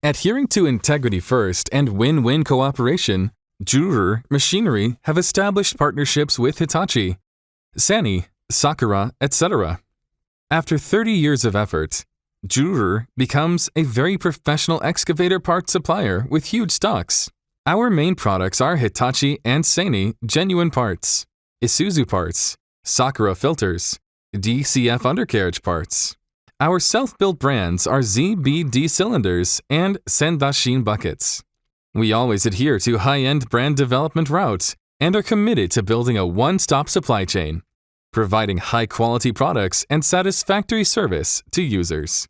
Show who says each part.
Speaker 1: Adhering to integrity first and win-win cooperation, Zhuri-Machinery have established partnerships with Hitachi, Sany, Sakura, etc. After 30 years of effort, Zhuri becomes a very professional excavator parts supplier with huge stocks. Our main products are Hitachi and Sany genuine parts, Isuzu parts, Sakura filters, DCF undercarriage parts. Our self-built brands are ZBD cylinders and Sendashin buckets. We always adhere to high-end brand development routes and are committed to building a one-stop supply chain, providing high-quality products and satisfactory service to users.